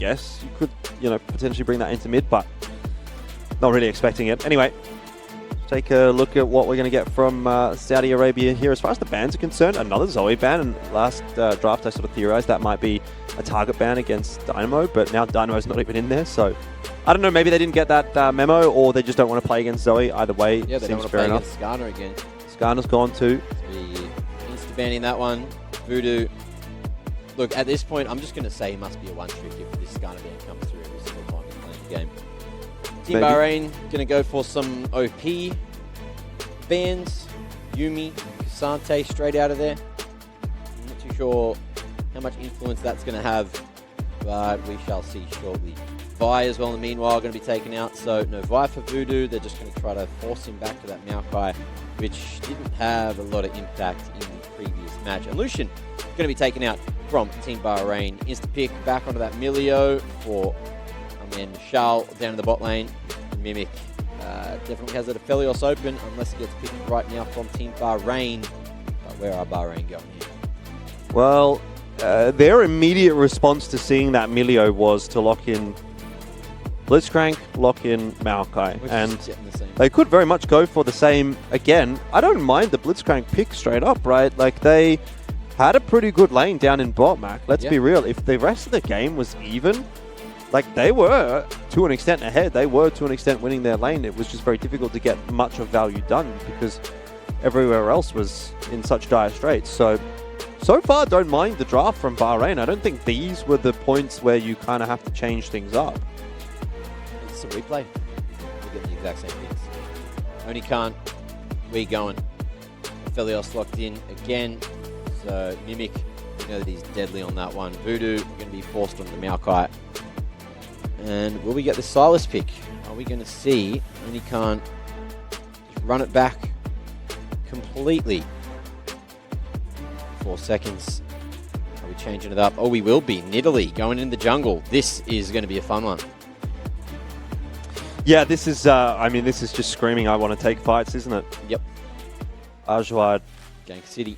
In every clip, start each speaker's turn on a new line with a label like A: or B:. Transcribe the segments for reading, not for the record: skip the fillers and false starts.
A: guess you could, potentially bring that into mid, but not really expecting it. Anyway, take a look at what we're going to get from Saudi Arabia here. As far as the bans are concerned, another Zoe ban, and last draft I sort of theorized that might be a target ban against Dynamo, but now Dynamo's not even in there, so I don't know, maybe they didn't get that memo, or they just don't want to play against Zoe. Either way,
B: yeah, they don't want to play against Skarner again.
A: Skarner's gone too.
B: Insta-banning that one. Voodoo. Look, at this point, I'm just going to say he must be a one-trick if this Skarner ban comes through every single time he's playing the game. Team Bahrain going to go for some OP bans. Yumi, Sante straight out of there. I'm not too sure how much influence that's going to have, but we shall see shortly. Vi as well, in the meanwhile, going to be taken out. So no Vi for Voodoo. They're just going to try to force him back to that Maokai, which didn't have a lot of impact in the previous match. And Lucian going to be taken out from Team Bahrain. Insta-pick back onto that Milio for, and then Shal down in the bot lane. Mimic definitely has it a Felios open unless it gets picked right now from Team Bahrain. But where are Bahrain going here?
A: Well, their immediate response to seeing that Milio was to lock in Blitzcrank, lock in Maokai, and they could very much go for the same again. I don't mind the Blitzcrank pick straight up, right? Like, they had a pretty good lane down in bot, Mac. Let's be real. If the rest of the game was even, like, they were to an extent ahead. They were to an extent winning their lane. It was just very difficult to get much of value done because everywhere else was in such dire straits. So far, don't mind the draft from Bahrain. I don't think these were the points where you kind of have to change things up.
B: It's a replay. We're getting the exact same things. Only can't. We going. Felios locked in again. So Mimic, we know that he's deadly on that one. Voodoo going to be forced on the Maokai. And will we get the Silas pick? Are we going to see Only can't run it back completely? 4 seconds. Are we changing it up? Oh, we will be. Nidalee going in the jungle. This is going to be a fun one.
A: Yeah, this is, this is just screaming, I want to take fights, isn't it?
B: Yep.
A: Ajwad.
B: Gank City.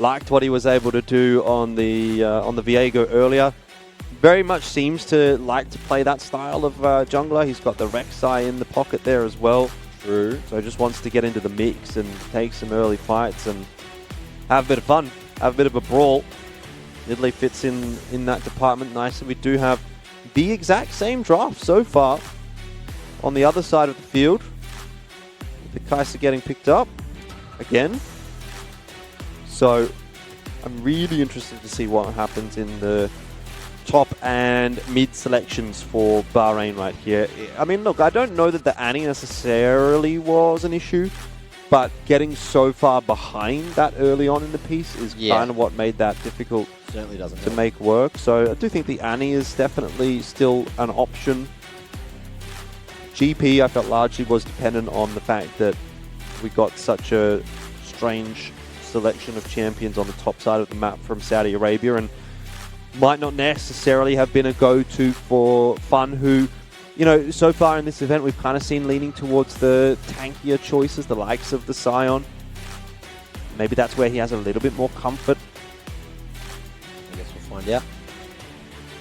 A: Liked what he was able to do on the Viego earlier. Very much seems to like to play that style of jungler. He's got the Rek'Sai in the pocket there as well.
B: True.
A: So just wants to get into the mix and take some early fights and have a bit of fun, have a bit of a brawl. Nidalee fits in that department nicely. We do have the exact same draft so far on the other side of the field. The Kai'Sa getting picked up again. So I'm really interested to see what happens in the top and mid selections for Bahrain right here. I mean, look, I don't know that the Annie necessarily was an issue, but getting so far behind that early on in the piece is kind of what made that difficult
B: Certainly doesn't
A: to make work. So I do think the Annie is definitely still an option. GP, I felt largely was dependent on the fact that we got such a strange selection of champions on the top side of the map from Saudi Arabia, and might not necessarily have been a go-to for Fun, who, so far in this event we've kind of seen leaning towards the tankier choices, the likes of the Sion. Maybe that's where he has a little bit more comfort.
B: I guess we'll find out.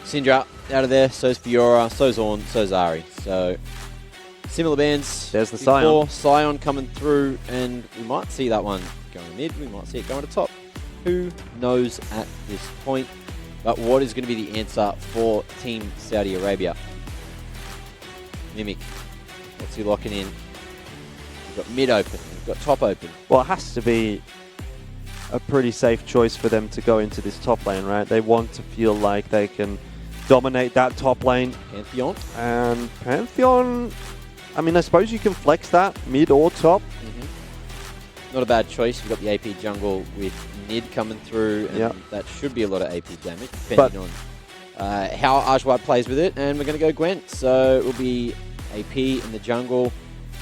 B: Syndra out of there, so's Fiora, so's Ornn, so's Ahri. So similar bans.
A: There's the Sion.
B: Sion coming through, and we might see that one going mid, we might see it going to top. Who knows at this point? But what is going to be the answer for Team Saudi Arabia? Mimic. What's he locking in? We've got mid open. We've got top open.
A: Well, it has to be a pretty safe choice for them to go into this top lane, right? They want to feel like they can dominate that top lane.
B: Pantheon.
A: And Pantheon, I mean, I suppose you can flex that mid or top.
B: Not a bad choice. We've got the AP jungle with Nid coming through, and that should be a lot of AP damage, depending on how Ajwad plays with it. And we're going to go Gwent, so it will be AP in the jungle,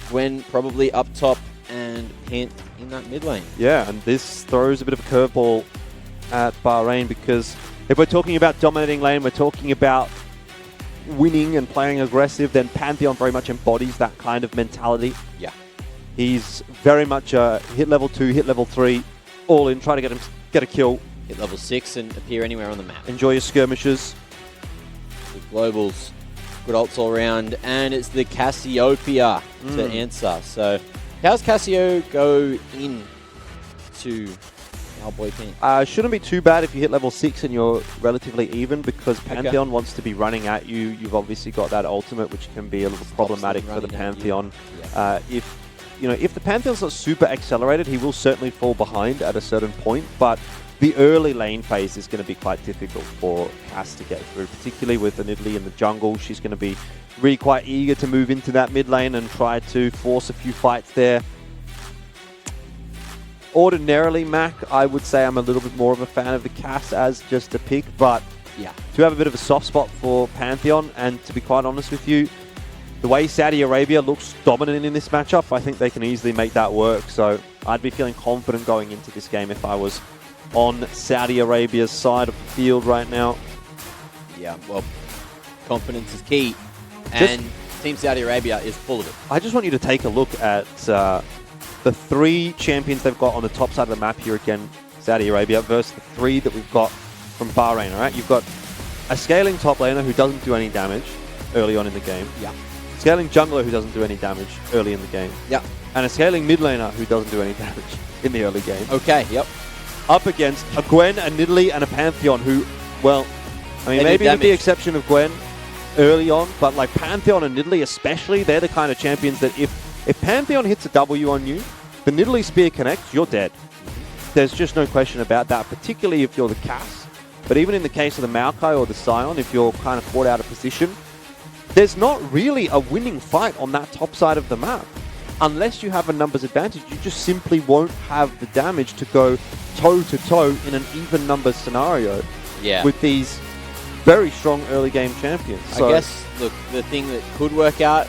B: Gwen probably up top, and Panth in that mid lane.
A: Yeah, and this throws a bit of a curveball at Bahrain, because if we're talking about dominating lane, we're talking about winning and playing aggressive, then Pantheon very much embodies that kind of mentality.
B: Yeah.
A: He's very much hit level 2, hit level 3, all in, trying to get a kill.
B: Hit level 6 and appear anywhere on the map.
A: Enjoy your skirmishes.
B: Globals. Good ults all around. And it's the Cassiopeia to answer. So, how's Cassio go in to our boy Pink?
A: Shouldn't be too bad if you hit level 6 and you're relatively even, because Pantheon wants to be running at you. You've obviously got that ultimate, which can be a little problematic for the Pantheon. Yeah. If the Pantheon's not super accelerated, he will certainly fall behind at a certain point, but the early lane phase is going to be quite difficult for Cass to get through, particularly with an Italy in the jungle. She's going to be really quite eager to move into that mid lane and try to force a few fights there. Ordinarily, Mac, I would say I'm a little bit more of a fan of the Cass as just a pick, but
B: yeah,
A: to have a bit of a soft spot for Pantheon, and to be quite honest with you, the way Saudi Arabia looks dominant in this matchup, I think they can easily make that work. So I'd be feeling confident going into this game if I was on Saudi Arabia's side of the field right now.
B: Yeah, well, confidence is key, and Team Saudi Arabia is full of it.
A: I just want you to take a look at the 3 champions they've got on the top side of the map here again, Saudi Arabia, versus the 3 that we've got from Bahrain, all right? You've got a scaling top laner who doesn't do any damage early on in the game.
B: Yeah.
A: Scaling jungler who doesn't do any damage early in the game.
B: Yeah.
A: And a scaling mid laner who doesn't do any damage in the early game.
B: Okay, yep.
A: Up against a Gwen, a Nidalee, and a Pantheon who, well, I mean, maybe with the exception of Gwen early on, but like Pantheon and Nidalee especially, they're the kind of champions that if Pantheon hits a W on you, the Nidalee spear connects, you're dead. There's just no question about that, particularly if you're the Cass. But even in the case of the Maokai or the Scion, if you're kind of caught out of position, there's not really a winning fight on that top side of the map. Unless you have a numbers advantage, you just simply won't have the damage to go toe-to-toe in an even numbers scenario with these very strong early game champions.
B: I guess, look, the thing that could work out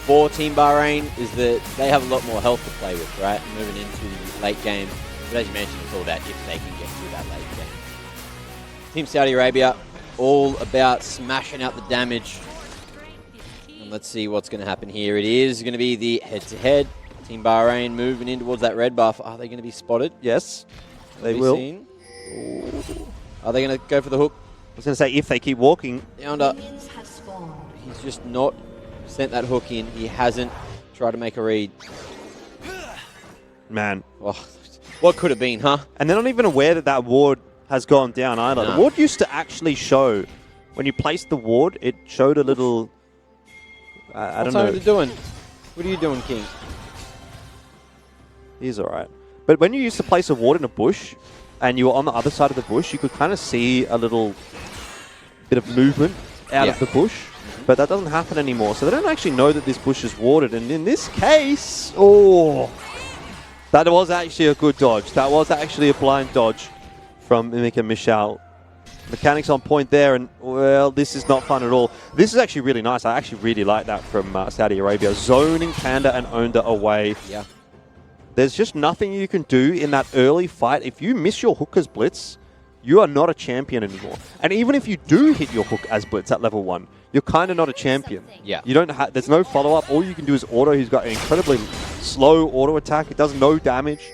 B: for Team Bahrain is that they have a lot more health to play with, right? Moving into the late game. But as you mentioned, it's all about if they can get through that late game. Team Saudi Arabia, all about smashing out the damage. And let's see what's going to happen here. It is going to be the head-to-head. Team Bahrain moving in towards that red buff. Are they going to be spotted?
A: Yes, they will.
B: Are they going to go for the hook?
A: I was going to say, if they keep walking.
B: Yonder. He's just not sent that hook in. He hasn't tried to make a read.
A: Man.
B: Oh, what could have been, huh?
A: And they're not even aware that that ward has gone down either. No. The ward used to actually show, when you placed the ward, it showed a little... I don't know.
B: What are you doing? What are you doing, King?
A: He's all right. But when you used to place a ward in a bush, and you were on the other side of the bush, you could kind of see a little bit of movement out of the bush. But that doesn't happen anymore. So they don't actually know that this bush is warded. And in this case, that was actually a good dodge. That was actually a blind dodge from Mimic and Michelle. Mechanics on point there, and, well, this is not fun at all. This is actually really nice. I actually really like that from Saudi Arabia. Zoning Panda and Onda away.
B: Yeah.
A: There's just nothing you can do in that early fight. If you miss your hook as Blitz, you are not a champion anymore. And even if you do hit your hook as Blitz at level 1, you're kind of not a champion.
B: Yeah.
A: You don't there's no follow-up. All you can do is auto. He's got an incredibly slow auto attack. It does no damage.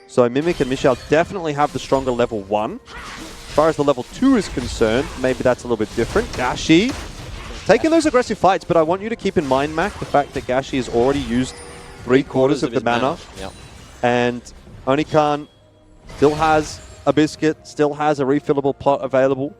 A: So Mimic and Michelle definitely have the stronger level 1. As far as the level 2 is concerned, maybe that's a little bit different. Gashi taking those aggressive fights, but I want you to keep in mind, Mac, the fact that Gashi has already used 3/4 of the mana.
B: Yep.
A: And Onikan still has a biscuit, still has a refillable pot available,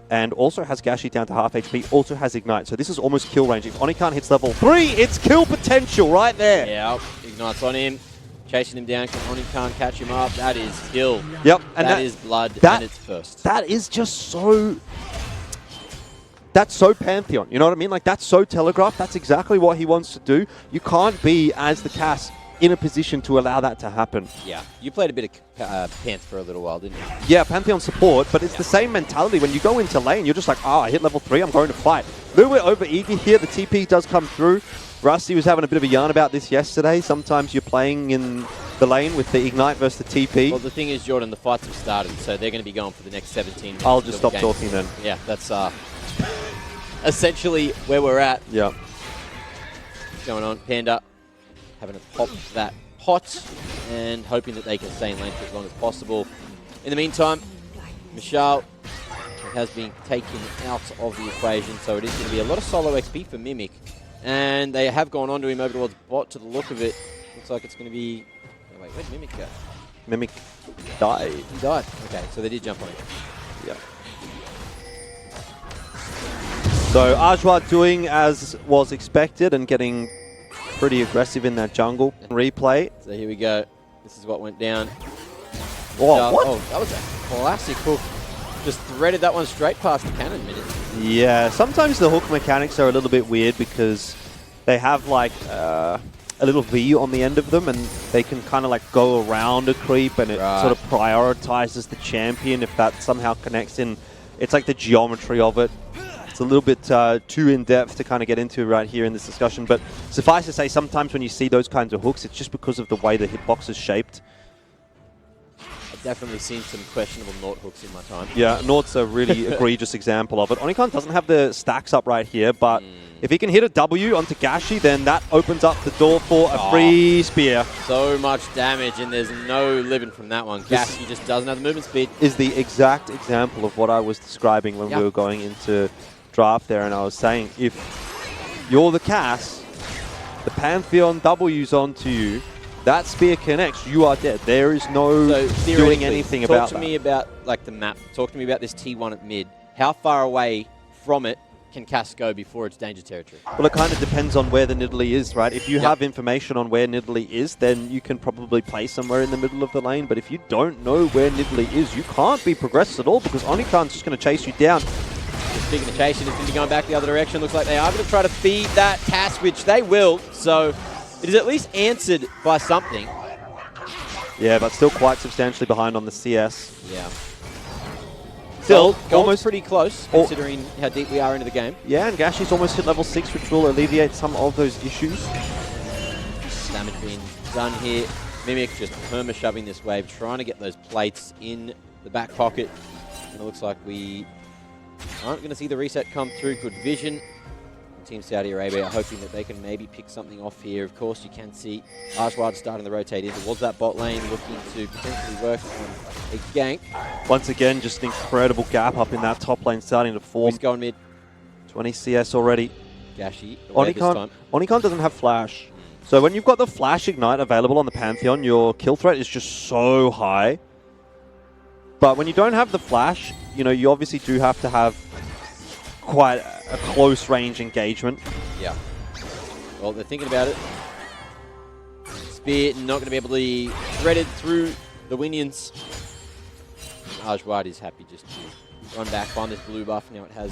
A: and also has Gashi down to half HP, also has Ignite. So this is almost kill range. If Onikan hits level 3, it's kill potential right there.
B: Yeah, Ignite's on him. Chasing him down. Onikan catch him up. That is kill.
A: Yep. And
B: that is blood, and it's first.
A: That is just so... That's so Pantheon. You know what I mean? Like, that's so telegraphed. That's exactly what he wants to do. You can't be, as the Cass, in a position to allow that to happen.
B: Yeah. You played a bit of Panth for a little while, didn't you?
A: Yeah, Pantheon support, but it's the same mentality. When you go into lane, you're just like, I hit level 3, I'm going to fight. A little bit over-eager here. The TP does come through. Rusty was having a bit of a yarn about this yesterday. Sometimes you're playing in the lane with the Ignite versus the TP.
B: Well, the thing is, Jordan, the fights have started, so they're going to be going for the next 17 minutes.
A: I'll just stop talking then.
B: Yeah, that's essentially where we're at.
A: Yeah.
B: What's going on? Panda having to pop that pot and hoping that they can stay in lane for as long as possible. In the meantime, Michelle It has been taken out of the equation, so it is going to be a lot of solo XP for Mimic. And they have gone on to him over towards bot to the look of it. Looks like it's going to be... Oh, wait, where'd Mimic go?
A: Mimic died.
B: He died. Okay, so they did jump on him.
A: Yeah. So Ajwa doing as was expected and getting pretty aggressive in that jungle. Replay.
B: So here we go. This is what went down.
A: Oh, what?
B: Oh, that was a classic hook. Just threaded that one straight past the cannon minute.
A: Yeah, sometimes the hook mechanics are a little bit weird because they have like a little V on the end of them and they can kind of like go around a creep and it sort of prioritizes the champion if that somehow connects in. It's like the geometry of it. It's a little bit too in-depth to kind of get into right here in this discussion, but suffice to say, sometimes when you see those kinds of hooks, it's just because of the way the hitbox is shaped.
B: I've definitely seen some questionable Nort hooks in my time.
A: Yeah, Nort's a really egregious example of it. Onikan doesn't have the stacks up right here, but if he can hit a W onto Gashi, then that opens up the door for a free spear.
B: So much damage, and there's no living from that one. Gashi just doesn't have the movement speed.
A: Is the exact example of what I was describing when we were going into draft there, and I was saying, if you're the Cass, the Pantheon W's onto you, that spear connects, you are dead. There is no doing anything about that.
B: Talk to me about like the map. Talk to me about this T1 at mid. How far away from it can Cass go before it's danger territory?
A: Well, it kind of depends on where the Nidalee is, right? If you have information on where Nidalee is, then you can probably play somewhere in the middle of the lane. But if you don't know where Nidalee is, you can't be progressed at all because Onikan's just going to chase you down.
B: Speaking of chasing, it's going to be going back the other direction. Looks like they are going to try to feed that Cass, which they will. So it is at least answered by something.
A: Yeah, but still quite substantially behind on the CS.
B: Yeah.
A: Still,
B: almost pretty close, considering how deep we are into the game.
A: Yeah, and Gashi's almost hit level 6, which will alleviate some of those issues.
B: Damage being done here. Mimic just perma-shoving this wave, trying to get those plates in the back pocket. And it looks like we aren't going to see the reset come through. Good vision. Team Saudi Arabia are hoping that they can maybe pick something off here. Of course, you can see Ajwad starting to rotate in towards that bot lane, looking to potentially work on a gank.
A: Once again, just an incredible gap up in that top lane starting to form.
B: He's going mid.
A: 20 CS already.
B: Gashi,
A: Onikan doesn't have flash. So when you've got the flash ignite available on the Pantheon, your kill threat is just so high. But when you don't have the flash, you know, you obviously do have to have quite a close range engagement.
B: Yeah. Well, they're thinking about it. Spear not going to be able to be threaded through the Winions. Ajwad is happy just to run back, find this blue buff. Now it has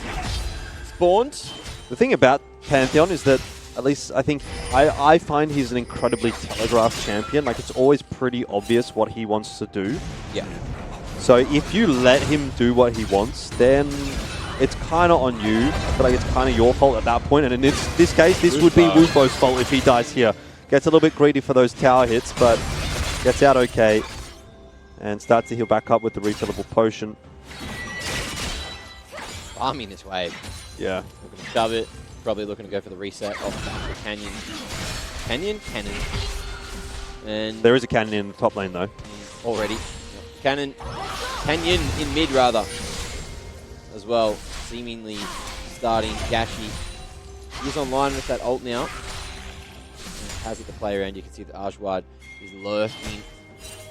B: spawned.
A: The thing about Pantheon is that, at least I think, I find he's an incredibly telegraphed champion. Like, it's always pretty obvious what he wants to do.
B: Yeah.
A: So if you let him do what he wants, then it's kind of on you. I feel like it's kind of your fault at that point. And in this case, this would be Wufo's fault if he dies here. Gets a little bit greedy for those tower hits, but gets out okay. And starts to heal back up with the refillable potion.
B: Farming this wave.
A: Yeah.
B: Looking to shove it. Probably looking to go for the reset off the canyon. Cannon. And
A: there is a cannon in the top lane, though.
B: Already. Canyon in mid, rather. As well. Seemingly starting. Gashi is online with that ult now. Has it to play around. You can see that Ajwad is lurking,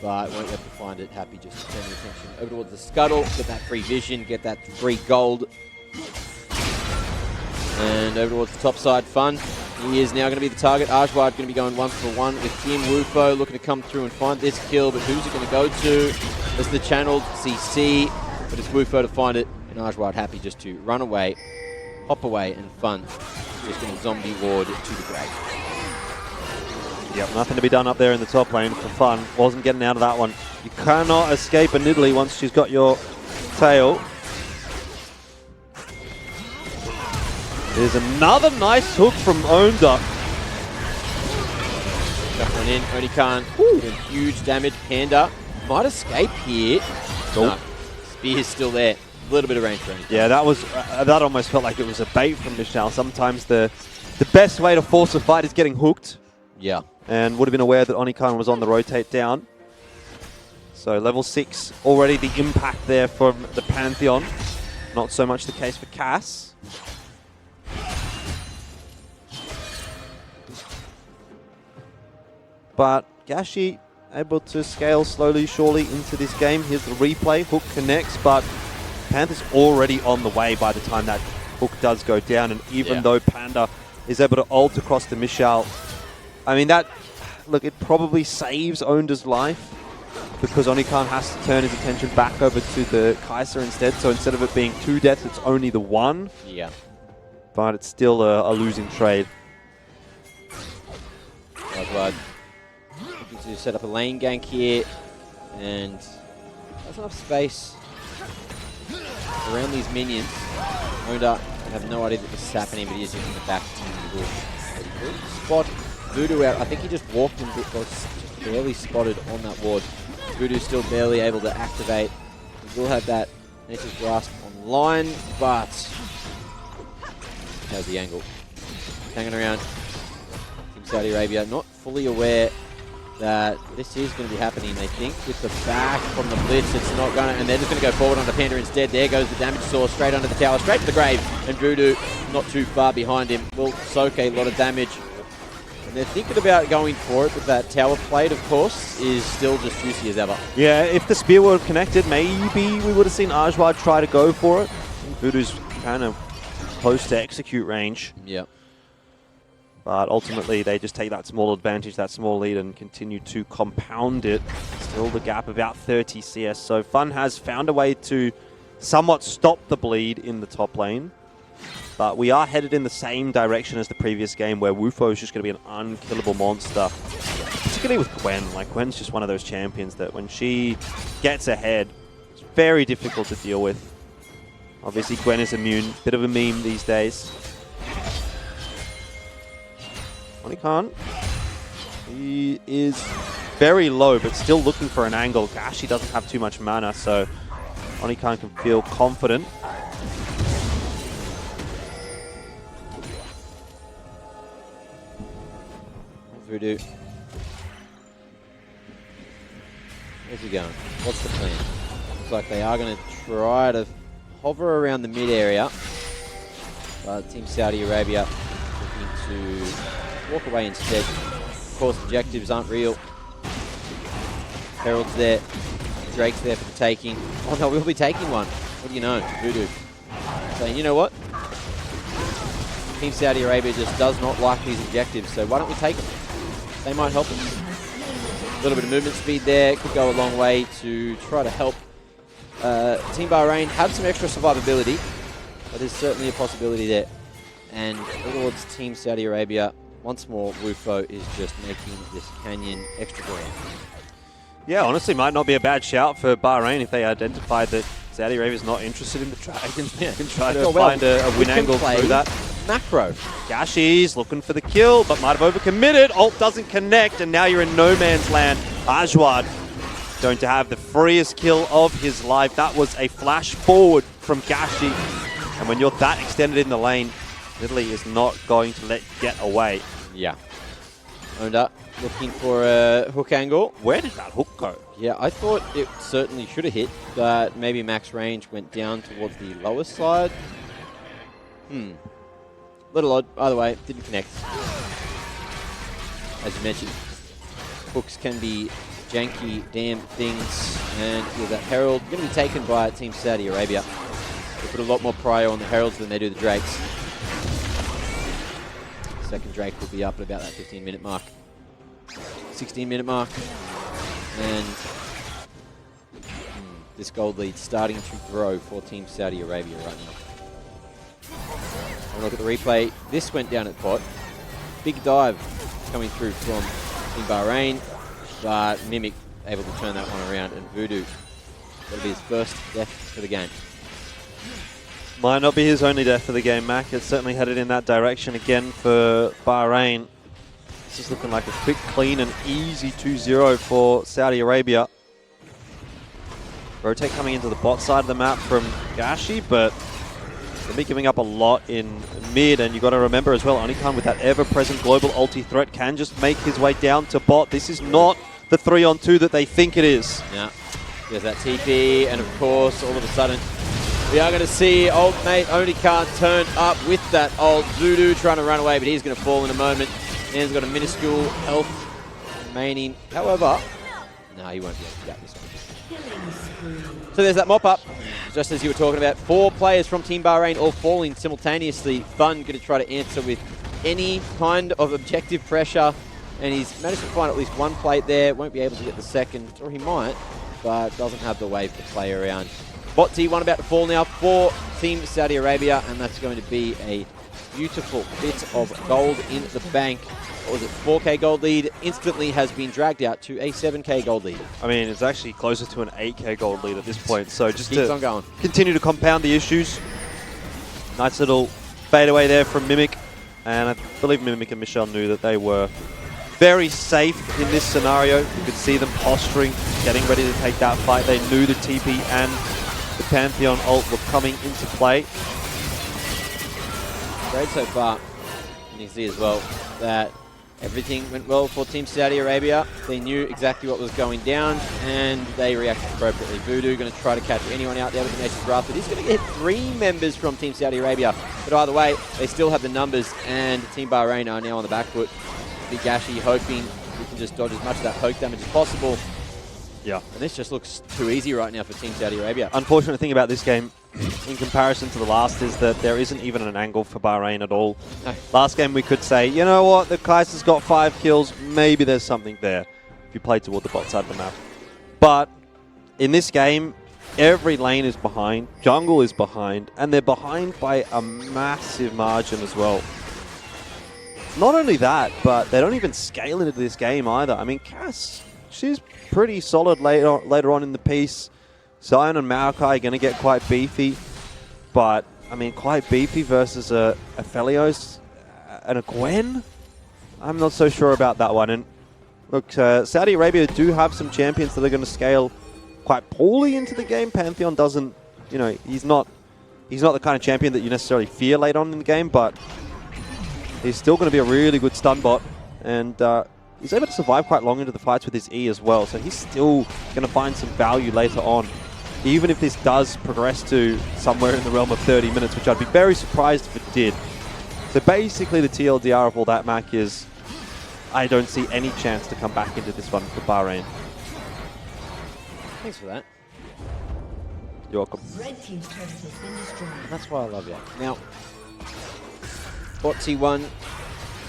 B: but won't be able to find it. Happy just to turn the attention over towards the scuttle. Get that free vision. Get that free gold. And over towards the top side, Fun. He is now going to be the target. Ajwad going to be going 1-for-1 with Kim. Wufo looking to come through and find this kill, but who's it going to go to? It's the channeled CC, but it's Wufo to find it, and Ajwad happy just to run away, hop away, and Fun just going to zombie ward to the grave.
A: Yep, nothing to be done up there in the top lane for Fun. Wasn't getting out of that one. You cannot escape a Nidalee once she's got your tail. There's another nice hook from Onda.
B: That one in. Onikan doing huge damage. Panda might escape here.
A: Nope.
B: No. Spear's still there. A little bit of range for Onikan.
A: Yeah, that was that almost felt like it was a bait from Michelle. Sometimes the best way to force a fight is getting hooked.
B: Yeah.
A: And would have been aware that Onikan was on the rotate down. So level 6, already the impact there from the Pantheon. Not so much the case for Cass. But Gashi able to scale slowly, surely into this game. Here's the replay. Hook connects, but Panther's already on the way by the time that hook does go down. And even though Panda is able to ult across the Michelle, I mean, that, look, it probably saves Onda's life because Onikan has to turn his attention back over to the Kaiser instead. So instead of it being 2 deaths, it's only the 1.
B: Yeah.
A: But it's still a losing trade.
B: Looking to set up a lane gank here, and there's enough space around these minions. Onda, I have no idea that this is happening, but he is using the back to spot Voodoo out. I think he just walked and was just barely spotted on that ward. Voodoo's still barely able to activate. He will have that Nature's Grasp online, but how's the angle? Hanging around. Team Saudi Arabia not fully aware that this is going to be happening. They think with the back from the blitz, it's not going to, and they're just going to go forward on the Panda instead. There goes the damage source straight under the tower, straight to the grave, and Voodoo not too far behind him will soak a lot of damage. And they're thinking about going for it, but that tower plate, of course, is still just juicy as ever. Yeah,
A: if the spear would have connected, maybe we would have seen Ajwad try to go for it. Voodoo's kind of close to execute range.
B: Yeah.
A: But ultimately, they just take that small advantage, that small lead, and continue to compound it. Still the gap about 30 CS. So Fun has found a way to somewhat stop the bleed in the top lane. But we are headed in the same direction as the previous game, where Wufo is just going to be an unkillable monster. Particularly with Gwen. Like, Gwen's just one of those champions that when she gets ahead, it's very difficult to deal with. Obviously, Gwen is immune. Bit of a meme these days. Onikan, he is very low, but still looking for an angle. Gashi doesn't have too much mana, so Onikan can feel confident.
B: Voodoo. Where's he going? What's the plan? Looks like they are going to try to hover around the mid area. But Team Saudi Arabia looking to walk away instead. Of course, objectives aren't real. Herald's there. Drake's there for the taking. Oh no, we'll be taking one. What do you know? Voodoo. Saying, you know what? Team Saudi Arabia just does not like these objectives, so why don't we take them? They might help us. A little bit of movement speed there. Could go a long way to try to help Team Bahrain have some extra survivability. But there's certainly a possibility there. And towards Team Saudi Arabia, once more, Wufo is just making this canyon extra green.
A: Yeah, honestly, might not be a bad shout for Bahrain if they identify that Saudi Arabia is not interested in the Dragons. They can try to find a win angle through that.
B: Macro.
A: Gashi's looking for the kill, but might have overcommitted. Ult doesn't connect, and now you're in no man's land. Ajwad going to have the freest kill of his life. That was a flash forward from Gashi. And when you're that extended in the lane, Italy is not going to let you get away.
B: Yeah. Onda looking for a hook angle.
A: Where did that hook go?
B: Yeah, I thought it certainly should have hit, but maybe max range went down towards the lower side. Little odd. Either way, didn't connect. As you mentioned, hooks can be janky, damn things. And with that Herald, going to be taken by Team Saudi Arabia. They put a lot more prio on the Heralds than they do the Drakes. Second Drake will be up at about that 15-minute mark. 16-minute mark. And this gold lead starting to grow for Team Saudi Arabia right now. Have a look at the replay. This went down at bot. Big dive coming through from Team Bahrain, but Mimic able to turn that one around, and Voodoo, that'll be his first death for the game.
A: Might not be his only death for the game, Mac. It's certainly headed in that direction again for Bahrain. This is looking like a quick, clean, and easy 2-0 for Saudi Arabia. Rotate coming into the bot side of the map from Gashi, but they'll be giving up a lot in mid, and you've got to remember as well, Onikan with that ever-present global ulti threat can just make his way down to bot. This is not the 3-on-2 that they think it is.
B: Yeah, there's that TP, and of course, all of a sudden, We are going to see old mate Onikan turn up with that old Voodoo trying to run away, but he's going to fall in a moment. He's got a minuscule health remaining. However, no, he won't be able to get this one. So there's that mop-up. Just as you were talking about, 4 players from Team Bahrain all falling simultaneously. Fun going to try to answer with any kind of objective pressure. And he's managed to find at least 1 plate there. Won't be able to get the second, or he might, but doesn't have the wave to play around. Bot T1 about to fall now for Team Saudi Arabia, and that's going to be a beautiful bit of gold in the bank. What was it, 4K gold lead, instantly has been dragged out to a 7K gold lead.
A: I mean, it's actually closer to an 8K gold lead at this point, so just
B: keeps
A: to
B: on going.
A: Continue to compound the issues. Nice little fade away there from Mimic, and I believe Mimic and Michelle knew that they were very safe in this scenario. You could see them posturing, getting ready to take that fight. They knew the TP and the Pantheon ult were coming into play.
B: Great so far. And you can see as well that everything went well for Team Saudi Arabia. They knew exactly what was going down, and they reacted appropriately. Voodoo going to try to catch anyone out there with the Nation's Wrath, but he's going to get 3 members from Team Saudi Arabia. But either way, they still have the numbers, and Team Bahrain are now on the back foot. Big Gashi hoping we can just dodge as much of that poke damage as possible.
A: Yeah.
B: And this just looks too easy right now for Team Saudi Arabia.
A: Unfortunate thing about this game, in comparison to the last, is that there isn't even an angle for Bahrain at all.
B: No.
A: Last game we could say, you know what, the Kaiser's got 5 kills, maybe there's something there if you play toward the bot side of the map. But in this game, every lane is behind, jungle is behind, and they're behind by a massive margin as well. Not only that, but they don't even scale into this game either. I mean, Cass, she's pretty solid later on in the piece. Zion and Maokai are going to get quite beefy. But, I mean, quite beefy versus a Felios and a Gwen? I'm not so sure about that one. And look, Saudi Arabia do have some champions that are going to scale quite poorly into the game. Pantheon doesn't, you know, he's not the kind of champion that you necessarily fear late on in the game, but he's still going to be a really good stun bot, and he's able to survive quite long into the fights with his E as well, so he's still going to find some value later on, even if this does progress to somewhere in the realm of 30 minutes, which I'd be very surprised if it did. So basically the TLDR of all that, Mac, is I don't see any chance to come back into this one for Bahrain.
B: Thanks for that.
A: You're welcome.
C: Red team's turret has been destroyed.
B: That's why I love you. Now, bot T1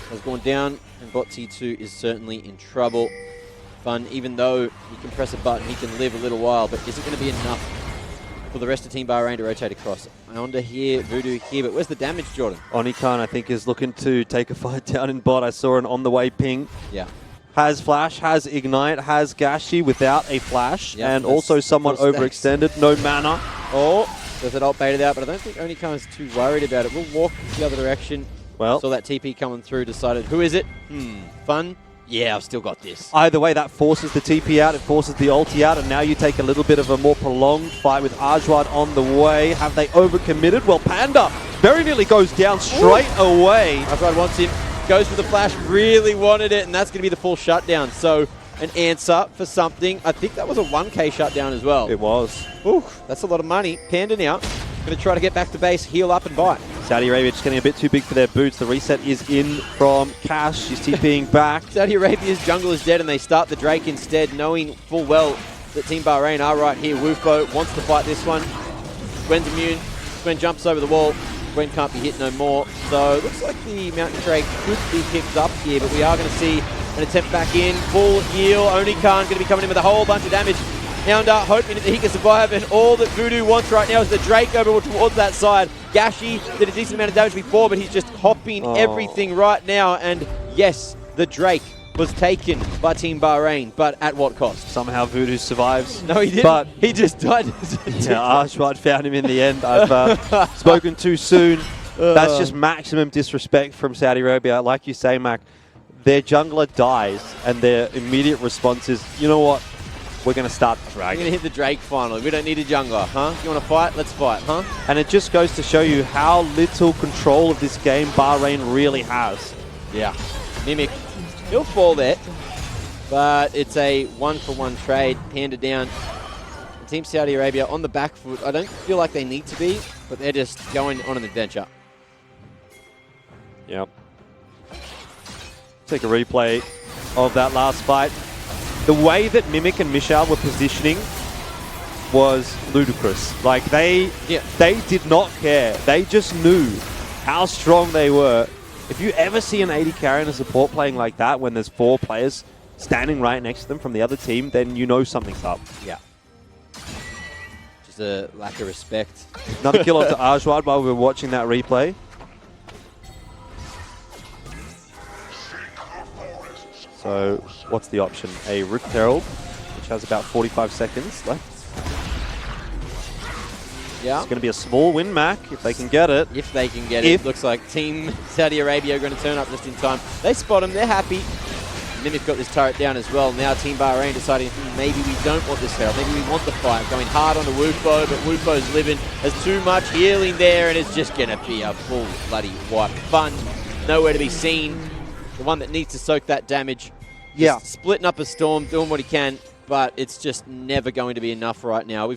B: has gone down, and bot T2 is certainly in trouble. Fun, even though he can press a button, he can live a little while, but is it going to be enough for the rest of Team Bahrain to rotate across? Ionda here, Voodoo here, but where's the damage, Jordan?
A: Onikan, I think, is looking to take a fight down in bot. I saw an on-the-way ping.
B: Yeah.
A: Has Flash, has Ignite, has Gashi without a Flash,
B: yep,
A: and also somewhat overextended, no mana.
B: Oh, there's that ult baited out, but I don't think Onikan is too worried about it. We'll walk the other direction.
A: Well,
B: saw that TP coming through, decided, who is it? Fun? Yeah, I've still got this.
A: Either way, that forces the TP out, it forces the ulti out, and now you take a little bit of a more prolonged fight with Ajwad on the way. Have they overcommitted? Well, Panda very nearly goes down straight away.
B: Ajwad wants him, goes for the flash, really wanted it, and that's going to be the full shutdown. So, an answer for something. I think that was a 1K shutdown as well.
A: It was.
B: Ooh, that's a lot of money. Panda now going to try to get back to base, heal up and bite.
A: Saudi Arabia just getting a bit too big for their boots. The reset is in from Cash. She's TPing back.
B: Saudi Arabia's jungle is dead, and they start the Drake instead, knowing full well that Team Bahrain are right here. Wufo wants to fight this one. Gwen's immune. Gwen jumps over the wall. Gwen can't be hit no more. So, looks like the Mountain Drake could be picked up here, but we are going to see an attempt back in. Full heal. Onikan going to be coming in with a whole bunch of damage. Hounda hoping that he can survive, and all that Voodoo wants right now is the Drake over towards that side. Gashi did a decent amount of damage before, but he's just hopping everything right now. And yes, the Drake was taken by Team Bahrain, but at what cost?
A: Somehow Voodoo survives.
B: No, he didn't.
A: But
B: he just died.
A: yeah, Ajwad found him in the end. I've spoken too soon. That's just maximum disrespect from Saudi Arabia. Like you say, Mac, their jungler dies, and their immediate response is, you know what? We're going to start the dragon.
B: We're going to hit the Drake finally. We don't need a jungler, huh? You want to fight? Let's fight, huh?
A: And it just goes to show you how little control of this game Bahrain really has.
B: Yeah. Mimic. He'll fall there. But it's a 1-for-1 trade. Panda down. Team Saudi Arabia on the back foot. I don't feel like they need to be, but they're just going on an adventure.
A: Yep. Take a replay of that last fight. The way that Mimic and Michal were positioning was ludicrous. Like, they did not care. They just knew how strong they were. If you ever see an AD carry and a support playing like that when there's 4 players standing right next to them from the other team, then you know something's up.
B: Yeah. Just a lack of respect.
A: Another kill onto Ajwad while we were watching that replay. So, what's the option? A Rift Herald, which has about 45 seconds left.
B: Yeah.
A: It's going to be a small win, Mac, if they can get it.
B: If they can get it. Looks like Team Saudi Arabia are going to turn up just in time. They spot him. They're happy. Mimic got this turret down as well. Now Team Bahrain deciding maybe we don't want this Herald. Maybe we want the fight. Going hard on the Wufo, but Wufo's living. There's too much healing there, and it's just going to be a full bloody wipe. Fun. Nowhere to be seen. The one that needs to soak that damage.
A: Yeah.
B: Just splitting up a Storm, doing what he can, but it's just never going to be enough right now.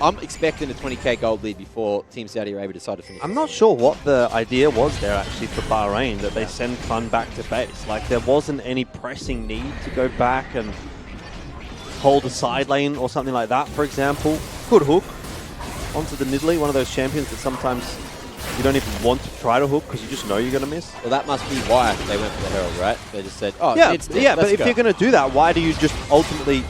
B: I'm expecting a 20k gold lead before Team Saudi Arabia decide to finish.
A: I'm not sure what the idea was there actually for Bahrain, that they send Fun back to base. Like, there wasn't any pressing need to go back and hold a side lane or something like that, for example. Could hook onto the Nidalee, one of those champions that sometimes you don't even want to try to hook because you just know you're going to miss.
B: Well, that must be why they went for the Herald, right? They just said, oh,
A: yeah,
B: it's
A: yeah, but if you're going to do that, why do you just ultimately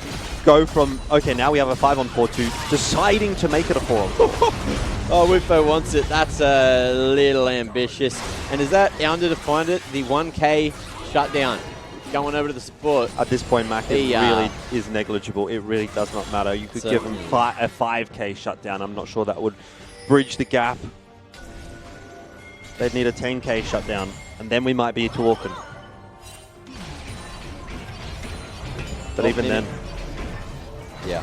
A: go from, okay, now we have a 5-on-4 to deciding to make it a 4-on-4?
B: Oh, Wufo wants it. That's a little ambitious. And is that under-defined it? The 1k shutdown. Going over to the support.
A: At this point, Mac, it really is negligible. It really does not matter. You could give them a 5k shutdown. I'm not sure that would bridge the gap. They'd need a 10k shutdown, and then we might be talking. But even then,
B: yeah.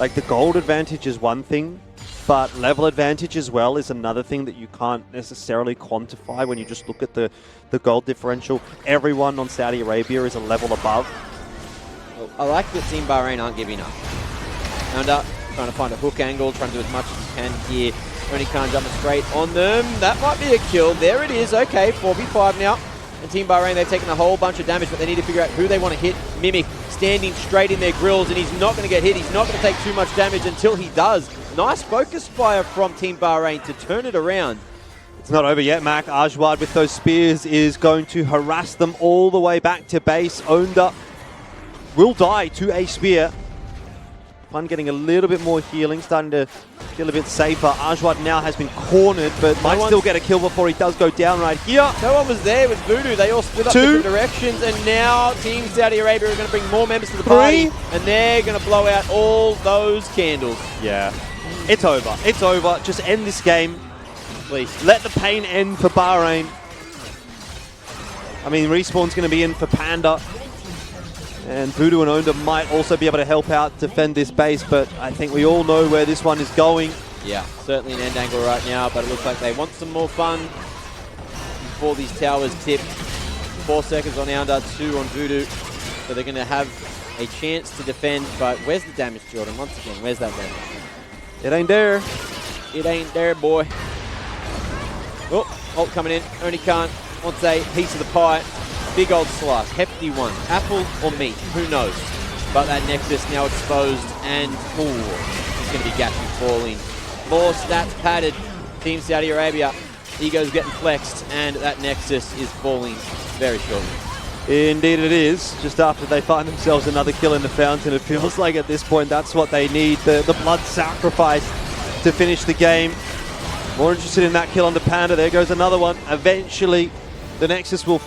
A: Like, the gold advantage is one thing, but level advantage as well is another thing that you can't necessarily quantify when you just look at the gold differential. Everyone on Saudi Arabia is a level above.
B: Well, I like that Team Bahrain aren't giving up. And trying to find a hook angle, trying to do as much as you can here. Only can't jump straight on them. That might be a kill. There it is. Okay, 4v5 now. And Team Bahrain, they've taken a whole bunch of damage, but they need to figure out who they want to hit. Mimic standing straight in their grills, and he's not going to get hit. He's not going to take too much damage until he does. Nice focus fire from Team Bahrain to turn it around.
A: It's not over yet, Mac. Ajwad with those spears is going to harass them all the way back to base. Onda will die to a spear. Fun getting a little bit more healing, starting to feel a bit safer. Ajwad now has been cornered, but might still get a kill before he does go down right here.
B: No one was there with Voodoo. They all split up different directions, and now Team Saudi Arabia are going to bring more members to the party, and they're going to blow out all those candles.
A: Yeah, it's over. It's over. Just end this game.
B: Please.
A: Let the pain end for Bahrain. I mean, Respawn's going to be in for Panda. And Voodoo and Onda might also be able to help out defend this base, but I think we all know where this one is going.
B: Yeah, certainly an end angle right now, but it looks like they want some more fun before these towers tip. 4 seconds on Onda, 2 on Voodoo. So they're going to have a chance to defend, but where's the damage, Jordan? Once again, where's that damage?
A: It ain't there.
B: It ain't there, boy. Oh, ult coming in. Only can't. Wants a piece of the pie. Big old slice, hefty one. Apple or meat, who knows? But that Nexus now exposed, and he's going to be gapping, falling. More stats padded. Team Saudi Arabia, ego's getting flexed, and that Nexus is falling very shortly.
A: Indeed it is. Just after they find themselves another kill in the fountain, it feels like at this point that's what they need, the blood sacrifice to finish the game. More interested in that kill on the Panda. There goes another one. Eventually, the Nexus will